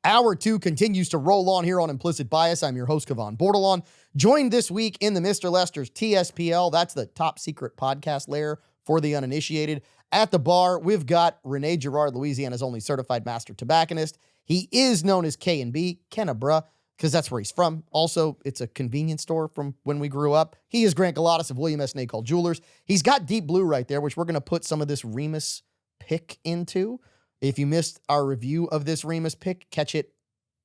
Hour 2 continues to roll on here on Implicit Bias. I'm your host, Kevon Bordelon. Joined this week in the Mr. Lester's TSPL. That's the top secret podcast lair for the uninitiated. At the bar, we've got Rene Girard, Louisiana's only certified master tobacconist. He is known as K&B, Kennebra, because that's where he's from. Also, it's a convenience store from when we grew up. He is Grant Galatas of William S. Nacol Jewelers. He's got Deep Blue right there, which we're going to put some of this Remus pick into. If you missed our review of this Remus pick, catch it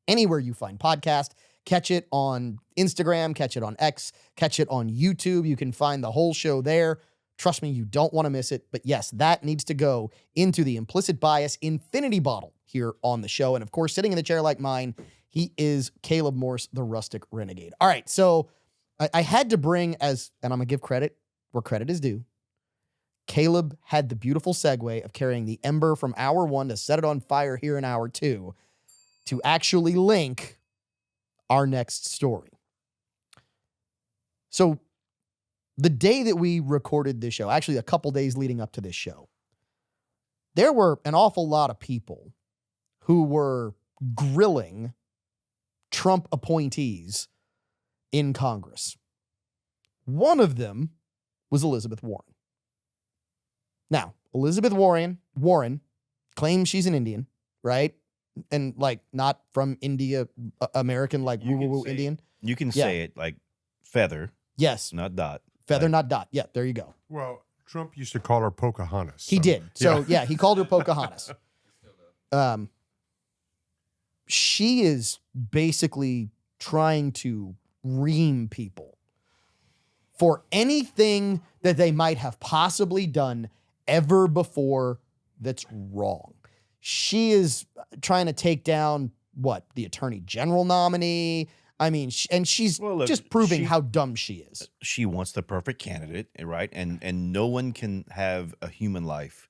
anywhere you find podcast. Catch it on Instagram, catch it on X, catch it on YouTube. You can find the whole show there. Trust me, you don't want to miss it. But yes, that needs to go into the Implicit Bias infinity bottle here on the show. And of course, sitting in the chair like mine, he is Caleb Morse, the rustic renegade. All right, so I had to bring and I'm going to give credit where credit is due. Caleb had the beautiful segue of carrying the ember from hour 1 to set it on fire here in hour 2 to actually link our next story. So the day that we recorded this show, actually a couple days leading up to this show, there were an awful lot of people who were grilling Trump appointees in Congress. One of them was Elizabeth Warren. Now, Elizabeth Warren claims she's an Indian, right? And like not from India, American, like woo-woo Indian. You can say it like feather. Yes. Not dot. Feather, not dot. Yeah, there you go. Well, Trump used to call her Pocahontas. He did. So, yeah, he called her Pocahontas. She is basically trying to ream people for anything that they might have possibly done ever before that's wrong. She is trying to take down, the attorney general nominee. I mean, she's just proving how dumb she is. She wants the perfect candidate, right? And no one can have a human life.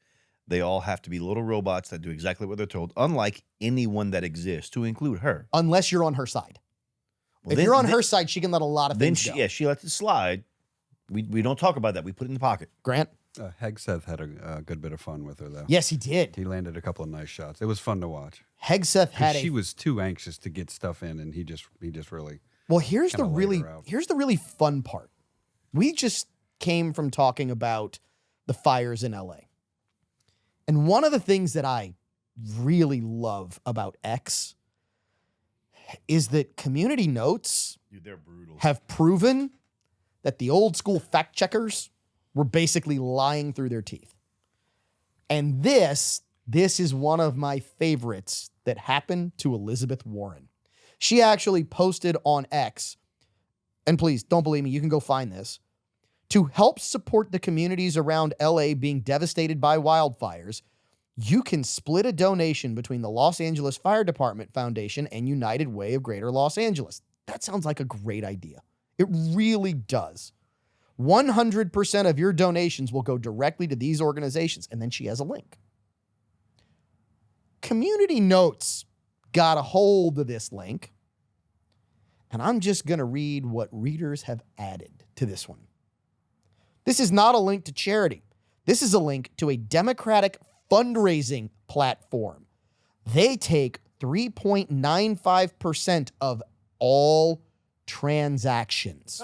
They all have to be little robots that do exactly what they're told, unlike anyone that exists, to include her. Unless you're on her side. Well, if you're on her side, she can let a lot of things go. Yeah, she lets it slide. We don't talk about that. We put it in the pocket. Grant? Hegseth had a good bit of fun with her, though. Yes, he did. He landed a couple of nice shots. It was fun to watch. Hegseth had She was too anxious to get stuff in, and he just really. Well, here's the really fun part. We just came from talking about the fires in LA. And one of the things that I really love about X is that community notes they're brutal. Have proven that the old school fact checkers were basically lying through their teeth. And this is one of my favorites that happened to Elizabeth Warren. She actually posted on X, and please don't believe me, you can go find this, to help support the communities around LA being devastated by wildfires. You can split a donation between the Los Angeles Fire Department Foundation and United Way of Greater Los Angeles. That sounds like a great idea. It really does. 100% of your donations will go directly to these organizations. And then she has a link. Community Notes got a hold of this link. And I'm just going to read what readers have added to this one. This is not a link to charity. This is a link to a Democratic fundraising platform. They take 3.95% of all transactions.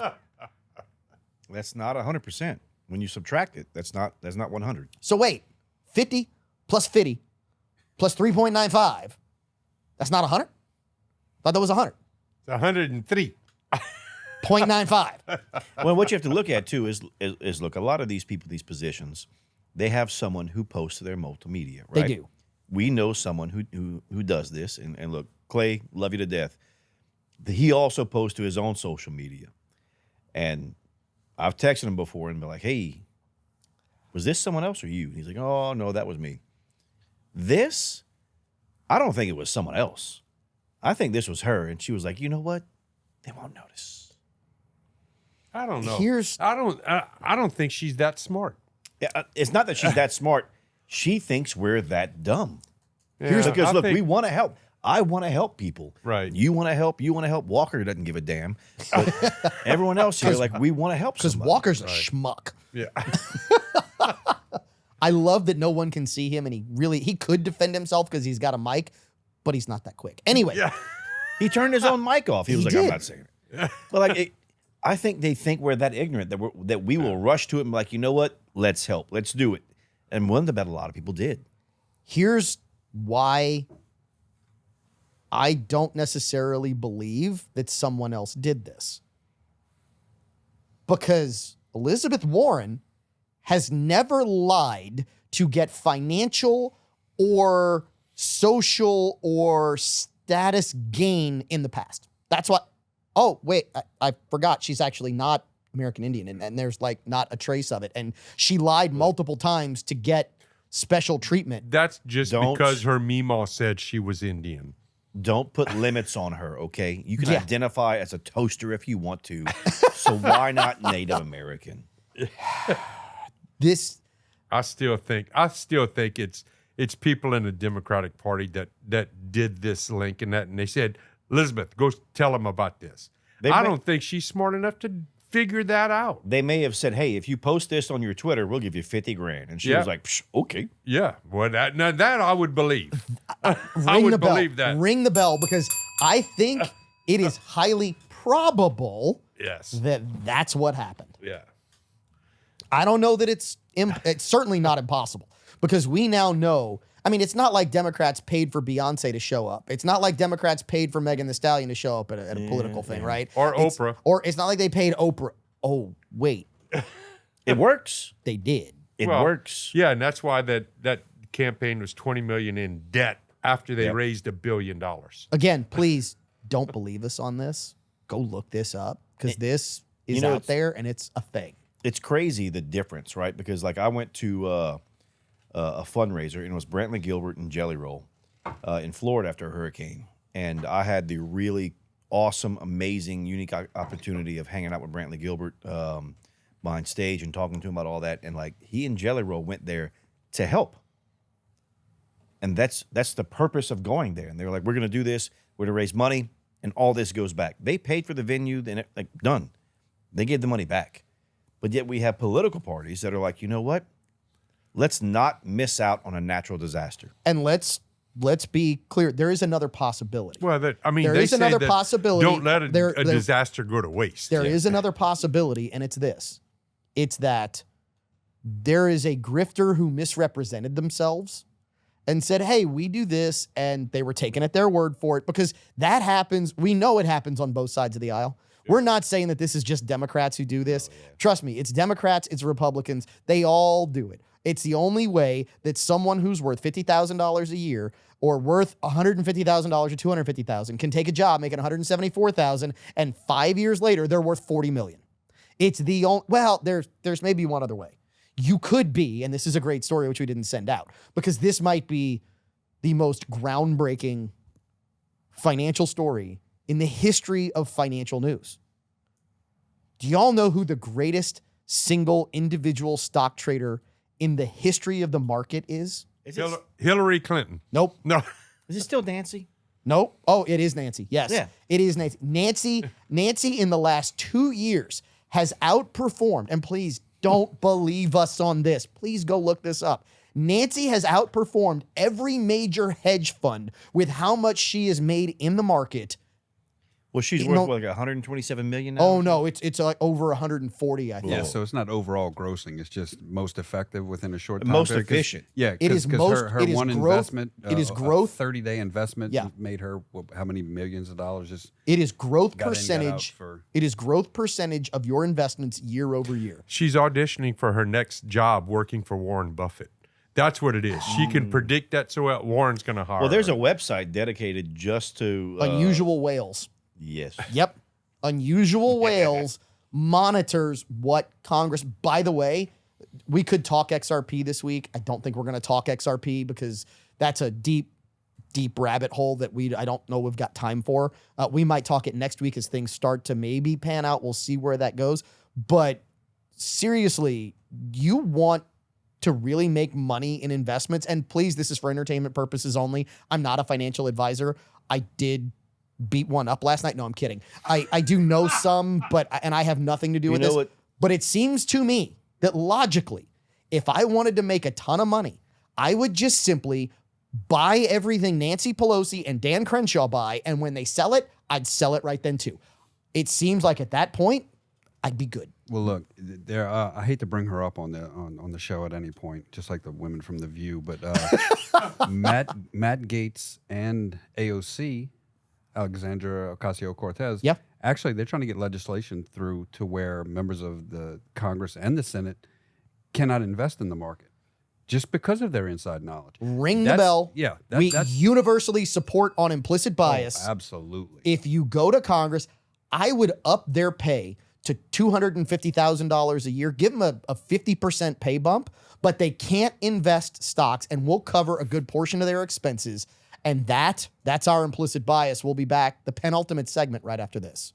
That's not 100%. When you subtract it, that's not 100. So wait, 50 plus 50 plus 3.95. That's not 100? Thought that was 100. It's 103. 0.95. Well, what you have to look at too is look, a lot of these people, these positions, they have someone who posts to their multimedia, right? They do. We know someone who does this, and look, Clay, love you to death. He also posts to his own social media, and I've texted him before and been like, "Hey, was this someone else or you?" And he's like, "Oh no, that was me." This, I don't think it was someone else. I think this was her, and she was like, "You know what? They won't notice." I don't know. I don't think she's that smart. Yeah, it's not that she's that smart. She thinks we're that dumb. Yeah, because look, we want to help. I want to help people. Right. You want to help. Walker doesn't give a damn. But everyone else here, like, we want to help Because somebody. Walker's a schmuck. Yeah. I love that no one can see him, and he could defend himself because he's got a mic, but he's not that quick. Anyway, He turned his own mic off. He was like, did. I'm not saying it. But like, I think they think we're that ignorant that we will rush to it and be like, you know what? Let's help. Let's do it. And one bet a lot of people did. Here's why I don't necessarily believe that someone else did this. Because Elizabeth Warren has never lied to get financial or social or status gain in the past. That's what. Oh, wait, I forgot. She's actually not American Indian, and there's like not a trace of it. And she lied multiple times to get special treatment. That's just because her Meemaw said she was Indian. Don't put limits on her, okay? You can identify as a toaster if you want to. So why not Native American? I still think it's people in the Democratic Party that did this link and they said, Elizabeth, go tell them about this. I don't think she's smart enough to figure that out. They may have said, hey, if you post this on your Twitter, we'll give you $50,000. And she was like, okay. Yeah. Well, that I would believe. I Ring would the bell. believe that. Ring the bell, because I think it is highly probable that that's what happened. Yeah. I don't know that it's certainly not impossible, because we now know. I mean, it's not like Democrats paid for Beyonce to show up. It's not like Democrats paid for Megan Thee Stallion to show up at a political thing, right? Or Oprah. Or it's not like they paid Oprah. Oh, wait. It works. They did. It works. Yeah, and that's why that campaign was $20 million in debt after they raised $1 billion. Again, please don't believe us on this. Go look this up, because this is out there and it's a thing. It's crazy, the difference, right? Because like I went to a fundraiser, and it was Brantley Gilbert and Jelly Roll in Florida after a hurricane. And I had the really awesome, amazing, unique opportunity of hanging out with Brantley Gilbert behind stage and talking to him about all that. And like he and Jelly Roll went there to help. And that's the purpose of going there. And they were like, we're going to do this. We're going to raise money, and all this goes back. They paid for the venue, then like done. They gave the money back. But yet we have political parties that are like, you know what? Let's not miss out on a natural disaster. And let's be clear. There is another possibility. Well, there they is another possibility. Don't let a disaster go to waste. There is another possibility, and it's this. It's that there is a grifter who misrepresented themselves and said, hey, we do this, and they were taken at their word for it, because that happens. We know it happens on both sides of the aisle. We're not saying that this is just Democrats who do this. Trust me, it's Democrats, it's Republicans. They all do it. It's the only way that someone who's worth $50,000 a year or worth $150,000 or $250,000 can take a job making $174,000, and 5 years later they're worth $40 million. It's the only. Well, there's maybe one other way. You could be, and this is a great story which we didn't send out, because this might be the most groundbreaking financial story in the history of financial news. Do y'all know who the greatest single individual stock trader in the history of the market is? Hillary Clinton. Nope. No. Is it still Nancy? Nope. Oh, it is Nancy. Yes. Yeah. It is Nancy. Nancy in the last 2 years has outperformed, and please don't believe us on this. Please go look this up. Nancy has outperformed every major hedge fund with how much she has made in the market. Well, she's worth like $127 million now. Oh no, it's like over 140, I think. Yeah, so it's not overall grossing; it's just most effective within a short time. Most period. efficient. Yeah, it is most. Her It is one growth. investment. It is growth. 30-day investment. Yeah. Made her how many millions of dollars? Just it is growth got in, got out percentage. for- It is growth percentage of your investments year over year. She's auditioning for her next job working for Warren Buffett. That's what it is. She can predict that so well. Warren's going to hire Well, there's her. a website dedicated just to Unusual Whales. Yes. Yep. Unusual Whales monitors what Congress. By the way, we could talk XRP this week. I don't think we're going to talk XRP because that's a deep rabbit hole that I don't know we've got time for. We might talk it next week as things start to maybe pan out. We'll see where that goes. But seriously, you want to really make money in investments, and please, this is for entertainment purposes only. I'm not a financial advisor. I did beat one up last night. No, I'm kidding. I do know some, and I have nothing to do with this. But it seems to me that logically, if I wanted to make a ton of money, I would just simply buy everything Nancy Pelosi and Dan Crenshaw buy, and when they sell it, I'd sell it right then too. It seems like at that point, I'd be good. Well, look, there. I hate to bring her up on the show at any point, just like the women from The View, but Matt Gaetz and AOC, Alexandra Ocasio-Cortez, Yeah. actually, they're trying to get legislation through to where members of the Congress and the Senate cannot invest in the market just because of their inside knowledge. Ring the bell. Yeah, We universally support on implicit bias. Oh, absolutely. If you go to Congress, I would up their pay to $250,000 a year, give them a 50% pay bump, but they can't invest stocks, and we'll cover a good portion of their expenses. And that's our implicit bias. We'll be back, the penultimate segment right after this.